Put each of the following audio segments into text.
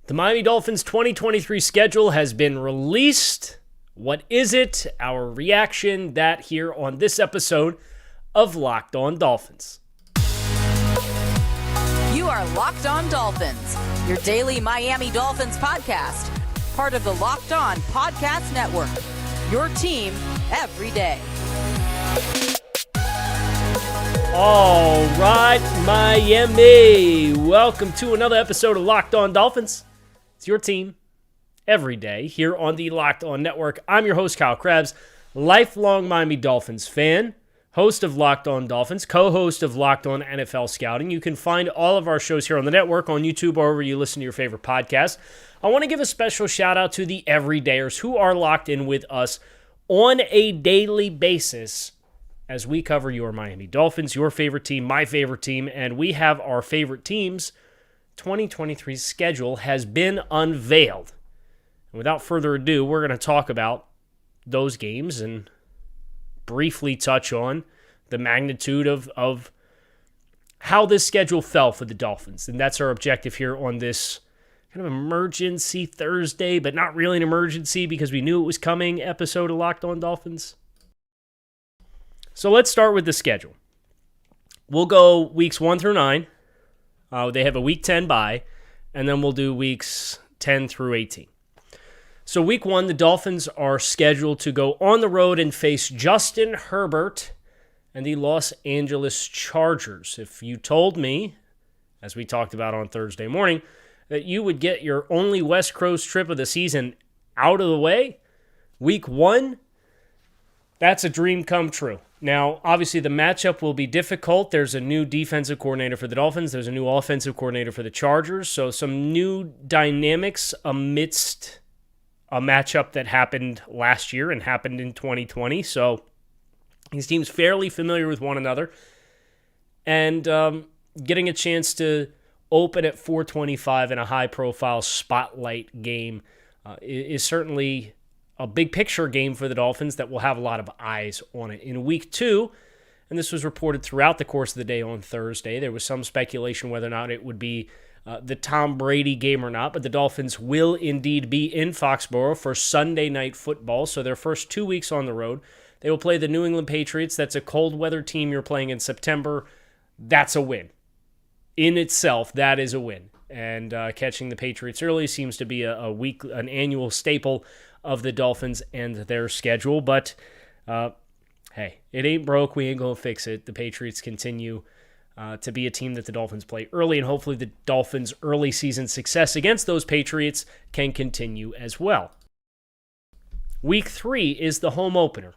The Miami Dolphins 2023 schedule has been released. What is it? Our reaction, that here on this episode of Locked On Dolphins. You are Locked On Dolphins, your daily Miami Dolphins podcast, part of the Locked On Podcast Network, your team every day. All right, Miami. Welcome to another episode of Locked On Dolphins. It's your team every day here on the Locked On Network. I'm your host, Kyle Krabs, lifelong Miami Dolphins fan, host of Locked On Dolphins, co-host of Locked On NFL Scouting. You can find all of our shows here on the network, on YouTube, or wherever you listen to your favorite podcast. I want to give a special shout out to the everydayers who are locked in with us on a daily basis as we cover your Miami Dolphins, your favorite team, my favorite team, and we have our favorite teams. 2023 schedule has been unveiled. And without further ado, we're going to talk about those games and briefly touch on the magnitude of how this schedule fell for the Dolphins. And that's our objective here on this kind of emergency Thursday, but not really an emergency because we knew it was coming episode of Locked On Dolphins. So let's start with the schedule. We'll go weeks 1 through 9. They have a week 10 bye, and then we'll do weeks 10 through 18. So week 1, the Dolphins are scheduled to go on the road and face Justin Herbert and the Los Angeles Chargers. If you told me, as we talked about on Thursday morning, that you would get your only West Coast trip of the season out of the way, week 1, that's a dream come true. Now, obviously, the matchup will be difficult. There's a new defensive coordinator for the Dolphins. There's a new offensive coordinator for the Chargers. So some new dynamics amidst a matchup that happened last year and happened in 2020. So these teams fairly familiar with one another. And getting a chance to open at 425 in a high-profile spotlight game is certainly a big picture game for the Dolphins that will have a lot of eyes on it. In week 2, and this was reported throughout the course of the day on Thursday, there was some speculation whether or not it would be the Tom Brady game or not, but the Dolphins will indeed be in Foxborough for Sunday Night Football. So their first 2 weeks on the road, they will play the New England Patriots. That's a cold weather team you're playing in September. That's a win. In itself, that is a win. And catching the Patriots early seems to be an annual staple of the Dolphins and their schedule. But, hey, it ain't broke. We ain't going to fix it. The Patriots continue to be a team that the Dolphins play early, and hopefully the Dolphins' early season success against those Patriots can continue as well. Week 3 is the home opener,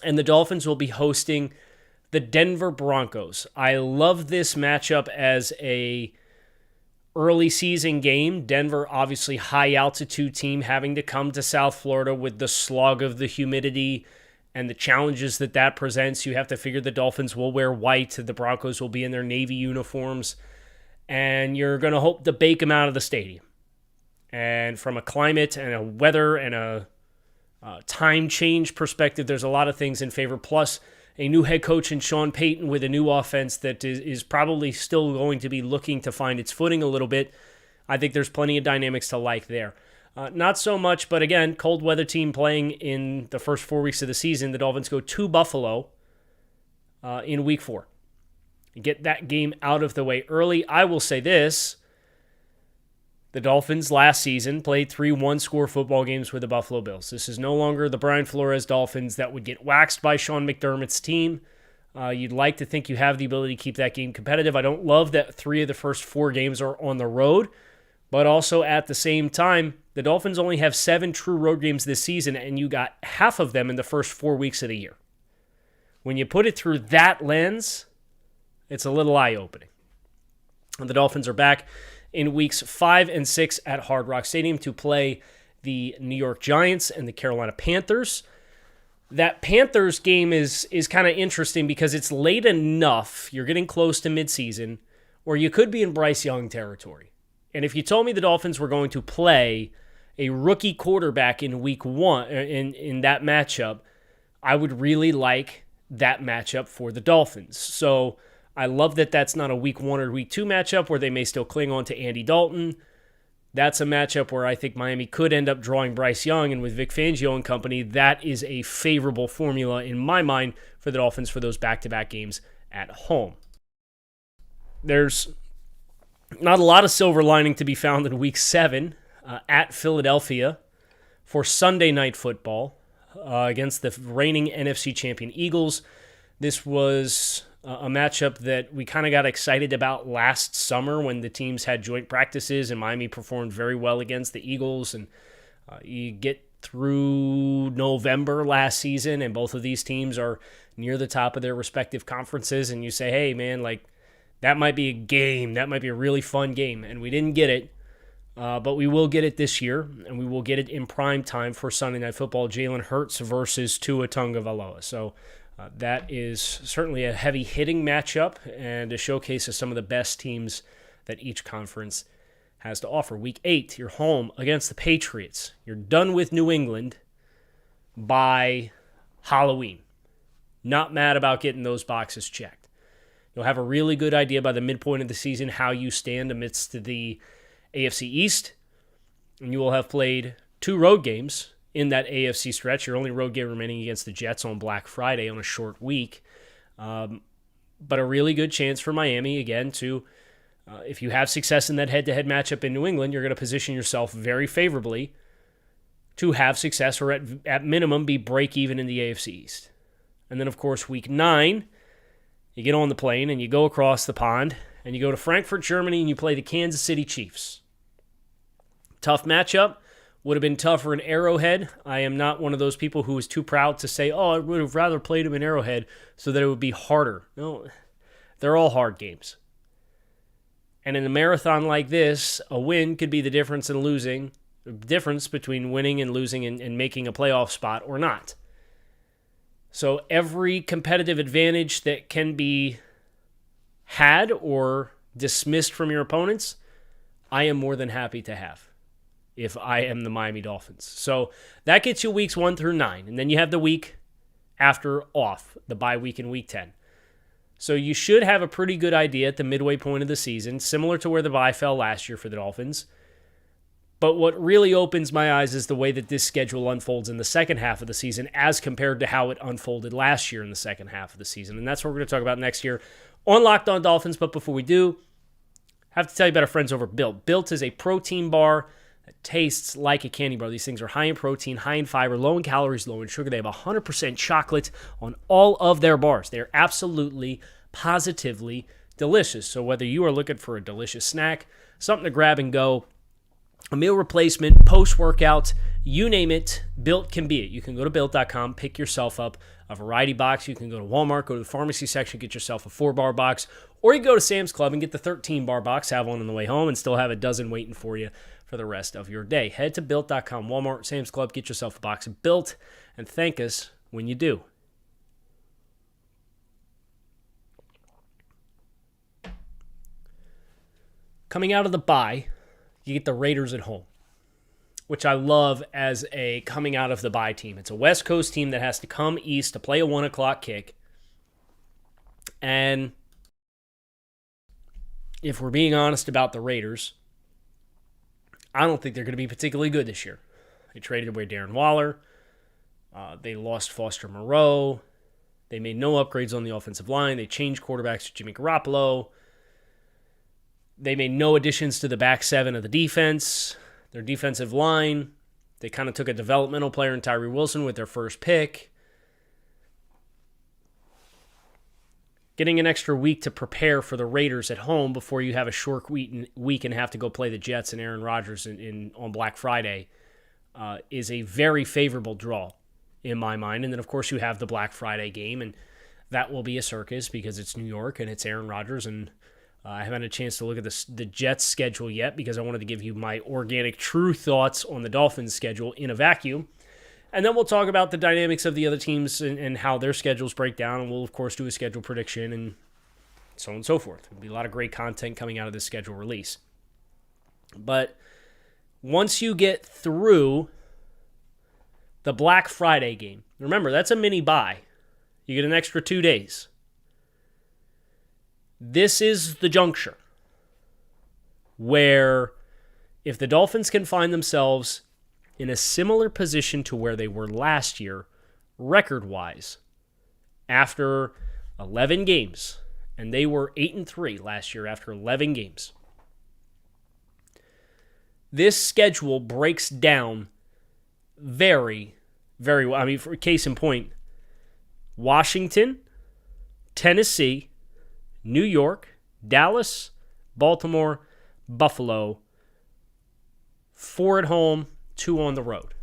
and the Dolphins will be hosting the Denver Broncos. I love this matchup as a early season game. Denver, obviously high altitude team, having to come to South Florida with the slog of the humidity and the challenges that presents. You have to figure the Dolphins will wear white. The Broncos will be in their Navy uniforms. And you're going to hope to bake them out of the stadium. And from a climate and a weather and a time change perspective, there's a lot of things in favor. Plus, a new head coach in Sean Payton with a new offense that is probably still going to be looking to find its footing a little bit. I think there's plenty of dynamics to like there. Not so much, but again, cold weather team playing in the first 4 weeks of the season. The Dolphins go to Buffalo in week 4. Get that game out of the way early. I will say this. The Dolphins last season played 3 one-score football games with the Buffalo Bills. This is no longer the Brian Flores Dolphins that would get waxed by Sean McDermott's team. You'd like to think you have the ability to keep that game competitive. I don't love that 3 of the first 4 games are on the road, but also at the same time, the Dolphins only have 7 true road games this season, and you got half of them in the first 4 weeks of the year. When you put it through that lens, it's a little eye-opening. And the Dolphins are back in weeks 5 and 6 at Hard Rock Stadium to play the New York Giants and the Carolina Panthers. That Panthers game is kind of interesting because it's late enough, you're getting close to midseason, where you could be in Bryce Young territory. And if you told me the Dolphins were going to play a rookie quarterback in week 1 in that matchup, I would really like that matchup for the Dolphins. So I love that that's not a week 1 or week 2 matchup where they may still cling on to Andy Dalton. That's a matchup where I think Miami could end up drawing Bryce Young, and with Vic Fangio and company, that is a favorable formula in my mind for the Dolphins for those back-to-back games at home. There's not a lot of silver lining to be found in Week 7 at Philadelphia for Sunday Night Football against the reigning NFC champion Eagles. This was a matchup that we kind of got excited about last summer when the teams had joint practices and Miami performed very well against the Eagles. And you get through November last season and both of these teams are near the top of their respective conferences, and you say, hey, man, like, that might be a game. That might be a really fun game. And we didn't get it, but we will get it this year, and we will get it in prime time for Sunday Night Football. Jalen Hurts versus Tua Tagovailoa. So that is certainly a heavy-hitting matchup and a showcase of some of the best teams that each conference has to offer. Week 8, you're home against the Patriots. You're done with New England by Halloween. Not mad about getting those boxes checked. You'll have a really good idea by the midpoint of the season how you stand amidst the AFC East, and you will have played 2 road games in that AFC stretch. Your only road game remaining against the Jets on Black Friday on a short week. But a really good chance for Miami, again, to, if you have success in that head-to-head matchup in New England, you're going to position yourself very favorably to have success or at minimum be break-even in the AFC East. And then, of course, Week 9, you get on the plane and you go across the pond and you go to Frankfurt, Germany, and you play the Kansas City Chiefs. Tough matchup. Would have been tougher in Arrowhead. I am not one of those people who is too proud to say, oh, I would have rather played him in Arrowhead so that it would be harder. No, they're all hard games. And in a marathon like this, a win could be the difference in losing, the difference between winning and losing and making a playoff spot or not. So every competitive advantage that can be had or dismissed from your opponents, I am more than happy to have if I am the Miami Dolphins. So that gets you weeks 1 through 9. And then you have the week after off, the bye week in week 10. So you should have a pretty good idea at the midway point of the season, similar to where the bye fell last year for the Dolphins. But what really opens my eyes is the way that this schedule unfolds in the second half of the season as compared to how it unfolded last year in the second half of the season. And that's what we're going to talk about next year on Locked On Dolphins. But before we do, I have to tell you about our friends over at Built. Built is a protein bar that tastes like a candy bar. These things are high in protein, high in fiber, low in calories, low in sugar. They have 100% chocolate on all of their bars. They're absolutely, positively delicious. So whether you are looking for a delicious snack, something to grab and go, a meal replacement, post-workout, you name it, Built can be it. You can go to Built.com, pick yourself up a variety box. You can go to Walmart, go to the pharmacy section, get yourself a 4-bar box, or you can go to Sam's Club and get the 13-bar box, have one on the way home, and still have a dozen waiting for you for the rest of your day. Head to Built.com, Walmart, Sam's Club, get yourself a box of Built, and thank us when you do. Coming out of the bye, you get the Raiders at home, which I love as a coming out of the bye team. It's a West Coast team that has to come east to play a 1 o'clock kick. And if we're being honest about the Raiders, I don't think they're going to be particularly good this year. They traded away Darren Waller. They lost Foster Moreau. They made no upgrades on the offensive line. They changed quarterbacks to Jimmy Garoppolo. They made no additions to the back seven of the defense. Their defensive line, they kind of took a developmental player in Tyree Wilson with their first pick. Getting an extra week to prepare for the Raiders at home before you have a short week and have to go play the Jets and Aaron Rodgers on Black Friday is a very favorable draw in my mind. And then, of course, you have the Black Friday game, and that will be a circus because it's New York and it's Aaron Rodgers, and I haven't had a chance to look at the Jets schedule yet because I wanted to give you my organic, true thoughts on the Dolphins schedule in a vacuum. And then we'll talk about the dynamics of the other teams and how their schedules break down. And we'll, of course, do a schedule prediction and so on and so forth. There'll be a lot of great content coming out of this schedule release. But once you get through the Black Friday game, remember, that's a mini bye. You get an extra 2 days. This is the juncture where if the Dolphins can find themselves in a similar position to where they were last year, record-wise, after 11 games, and they were 8-3 last year after 11 games, this schedule breaks down very, very well. I mean, for case in point, Washington, Tennessee, New York, Dallas, Baltimore, Buffalo, 4 at home, 2 on the road.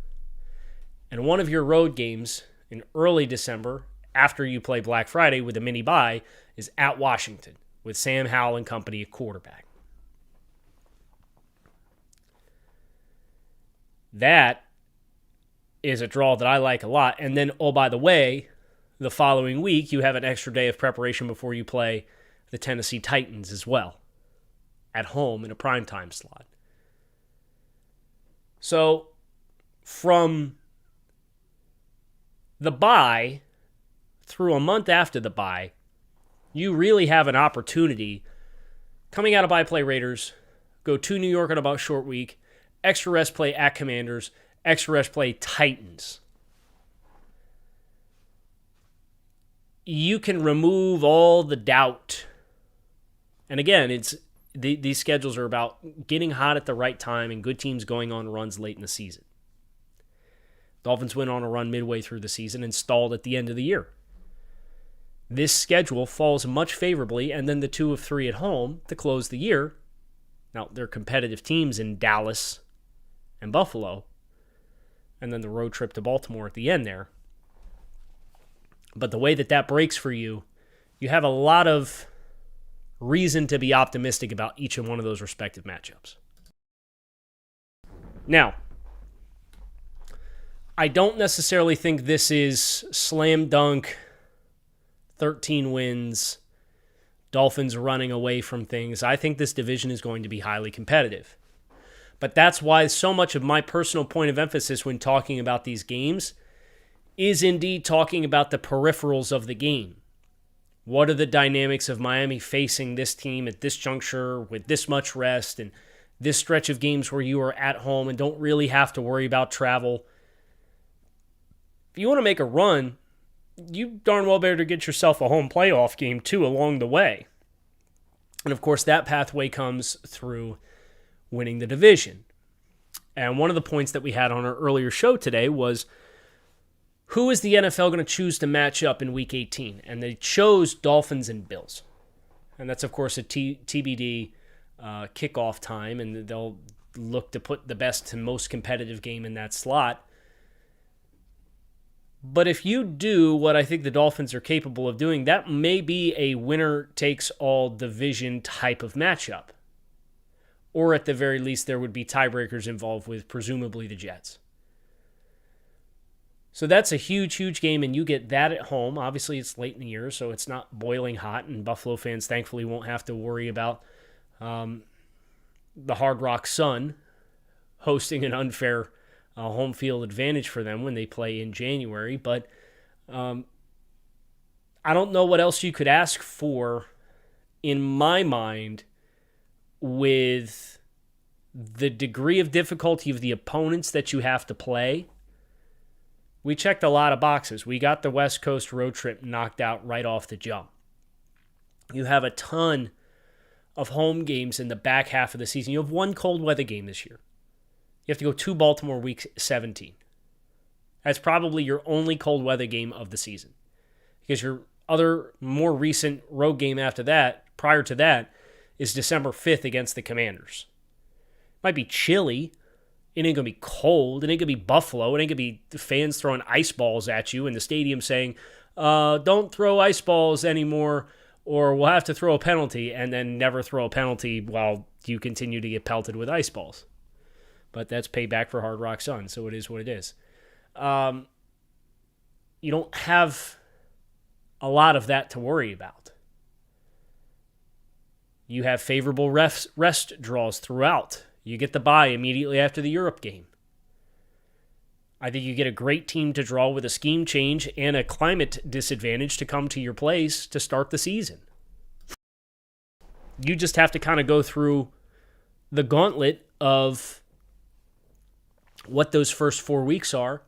And one of your road games in early December, after you play Black Friday with a mini bye, is at Washington with Sam Howell and company at quarterback. That is a draw that I like a lot. And then, oh, by the way, the following week, you have an extra day of preparation before you play the Tennessee Titans as well, at home in a primetime slot. So, from the bye through a month after the bye, you really have an opportunity. Coming out of bye, play Raiders, go to New York on a short week, extra rest play at Commanders, extra rest play Titans. You can remove all the doubt. And again, these schedules are about getting hot at the right time and good teams going on runs late in the season. Dolphins went on a run midway through the season and stalled at the end of the year. This schedule falls much favorably, and then the 2 of 3 at home to close the year. Now, they're competitive teams in Dallas and Buffalo, and then the road trip to Baltimore at the end there. But the way that breaks for you, you have a lot of reason to be optimistic about each and one of those respective matchups. Now, I don't necessarily think this is slam dunk, 13 wins, Dolphins running away from things. I think this division is going to be highly competitive. But that's why so much of my personal point of emphasis when talking about these games is indeed talking about the peripherals of the game. What are the dynamics of Miami facing this team at this juncture with this much rest and this stretch of games where you are at home and don't really have to worry about travel? If you want to make a run, you darn well better get yourself a home playoff game too along the way. And of course, that pathway comes through winning the division. And one of the points that we had on our earlier show today was, who is the NFL going to choose to match up in Week 18? And they chose Dolphins and Bills. And that's, of course, a TBD kickoff time, and they'll look to put the best and most competitive game in that slot. But if you do what I think the Dolphins are capable of doing, that may be a winner-takes-all division type of matchup. Or at the very least, there would be tiebreakers involved with presumably the Jets. So that's a huge, huge game, and you get that at home. Obviously, it's late in the year, so it's not boiling hot, and Buffalo fans thankfully won't have to worry about the Hard Rock Sun hosting an unfair home field advantage for them when they play in January. But I don't know what else you could ask for, in my mind, with the degree of difficulty of the opponents that you have to play. We checked a lot of boxes. We got the West Coast road trip knocked out right off the jump. You have a ton of home games in the back half of the season. You have one cold weather game this year. You have to go to Baltimore Week 17. That's probably your only cold weather game of the season. Because your other more recent road game after that, prior to that, is December 5th against the Commanders. Might be chilly. It ain't going to be cold. It ain't going to be Buffalo. It ain't going to be the fans throwing ice balls at you in the stadium saying, don't throw ice balls anymore or we'll have to throw a penalty, and then never throw a penalty while you continue to get pelted with ice balls. But that's payback for Hard Rock Sun, so it is what it is. You don't have a lot of that to worry about. You have favorable rest draws throughout. You get the bye immediately after the Europe game. I think you get a great team to draw with a scheme change and a climate disadvantage to come to your place to start the season. You just have to kind of go through the gauntlet of what those first 4 weeks are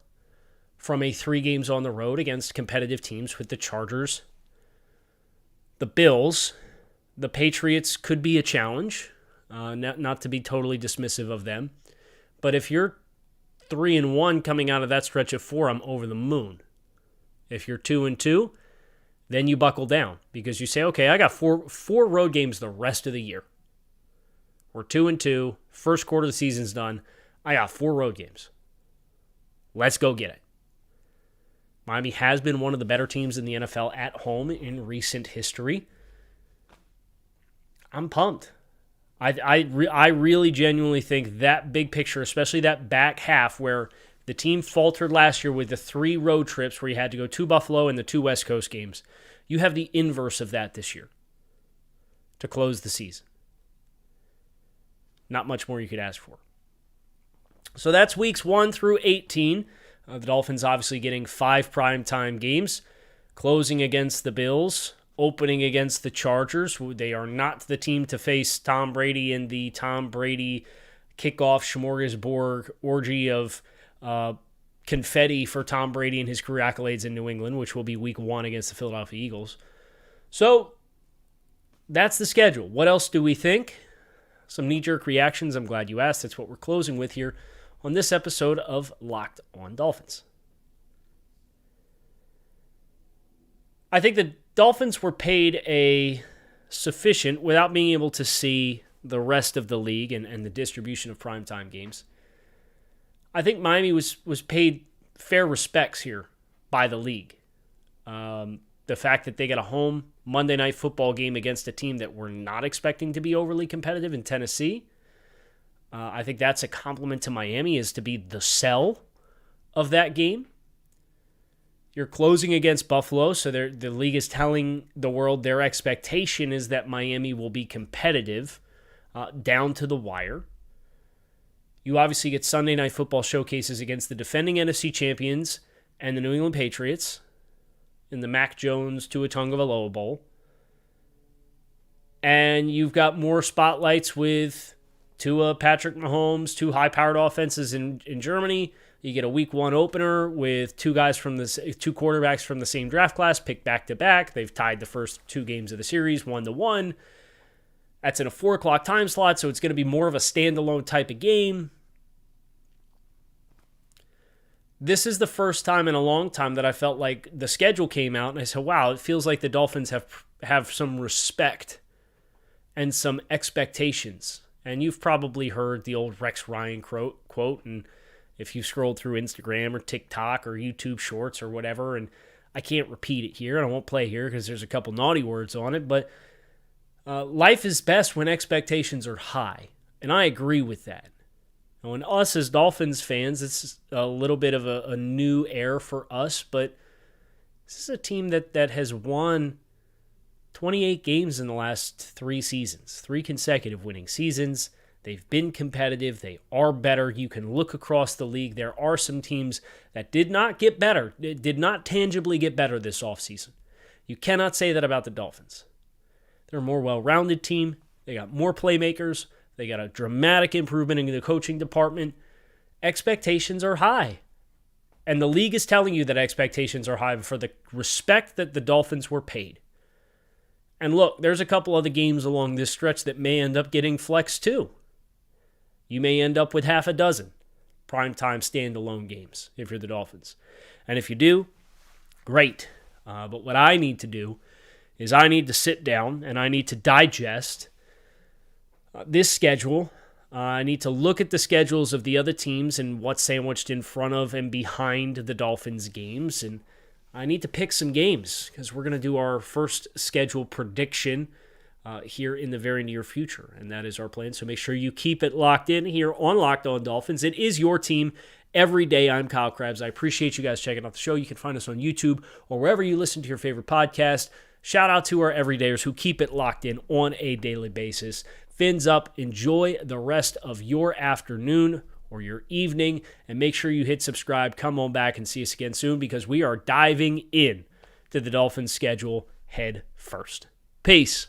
from a 3 games on the road against competitive teams with the Chargers, the Bills. The Patriots could be a challenge, not to be totally dismissive of them. But if you're 3-1 coming out of that stretch of 4, I'm over the moon. If you're 2-2, then you buckle down because you say, okay, I got four road games the rest of the year. We're 2-2. First quarter of the season's done. I got 4 road games. Let's go get it. Miami has been one of the better teams in the NFL at home in recent history. I'm pumped. I really genuinely think that big picture, especially that back half where the team faltered last year with the 3 road trips where you had to go to Buffalo and the 2 West Coast games. You have the inverse of that this year to close the season. Not much more you could ask for. So that's weeks 1 through 18. The Dolphins obviously getting 5 primetime games, closing against the Bills, opening against the Chargers. They are not the team to face Tom Brady in the Tom Brady kickoff smorgasbord orgy of confetti for Tom Brady and his career accolades in New England, which will be week 1 against the Philadelphia Eagles. So that's the schedule. What else do we think? Some knee-jerk reactions. I'm glad you asked. That's what we're closing with here on this episode of Locked on Dolphins. I think the Dolphins were paid a sufficient, without being able to see the rest of the league and the distribution of primetime games. I think Miami was paid fair respects here by the league. The fact that they got a home Monday Night Football game against a team that we're not expecting to be overly competitive in Tennessee, I think that's a compliment to Miami, is to be the sell of that game. You're closing against Buffalo, so the league is telling the world their expectation is that Miami will be competitive down to the wire. You obviously get Sunday Night Football showcases against the defending NFC champions and the New England Patriots in the Mac Jones Tua Tagovailoa Bowl. And you've got more spotlights with Tua, Patrick Mahomes, 2 high-powered offenses in Germany. You get a week 1 opener with 2 quarterbacks from the same draft class picked back-to-back. They've tied the first 2 games of the series 1-1. That's in a 4 o'clock time slot, so it's going to be more of a standalone type of game. This is the first time in a long time that I felt like the schedule came out and I said, wow, it feels like the Dolphins have some respect and some expectations. And you've probably heard the old Rex Ryan quote, and if you scrolled through Instagram or TikTok or YouTube Shorts or whatever, and I can't repeat it here, and I won't play here because there's a couple naughty words on it, but life is best when expectations are high, and I agree with that. And us as Dolphins fans, it's a little bit of a new air for us, but this is a team that has won 28 games in the last 3 seasons, 3 consecutive winning seasons. They've been competitive. They are better. You can look across the league. There are some teams that did not get better, did not tangibly get better this offseason. You cannot say that about the Dolphins. They're a more well-rounded team. They got more playmakers. They got a dramatic improvement in the coaching department. Expectations are high. And the league is telling you that expectations are high for the respect that the Dolphins were paid. And look, there's a couple other games along this stretch that may end up getting flexed too. You may end up with half a dozen primetime standalone games if you're the Dolphins. And if you do, great. But what I need to do is I need to sit down and I need to digest this schedule. I need to look at the schedules of the other teams and what's sandwiched in front of and behind the Dolphins games. And I need to pick some games because we're going to do our first schedule prediction here in the very near future. And that is our plan. So make sure you keep it locked in here on Locked On Dolphins. It is your team every day. I'm Kyle Krabs. I appreciate you guys checking out the show. You can find us on YouTube or wherever you listen to your favorite podcast. Shout out to our everydayers who keep it locked in on a daily basis. Fins up. Enjoy the rest of your afternoon or your evening, and make sure you hit subscribe. Come on back and see us again soon because we are diving in to the Dolphins schedule head first. Peace.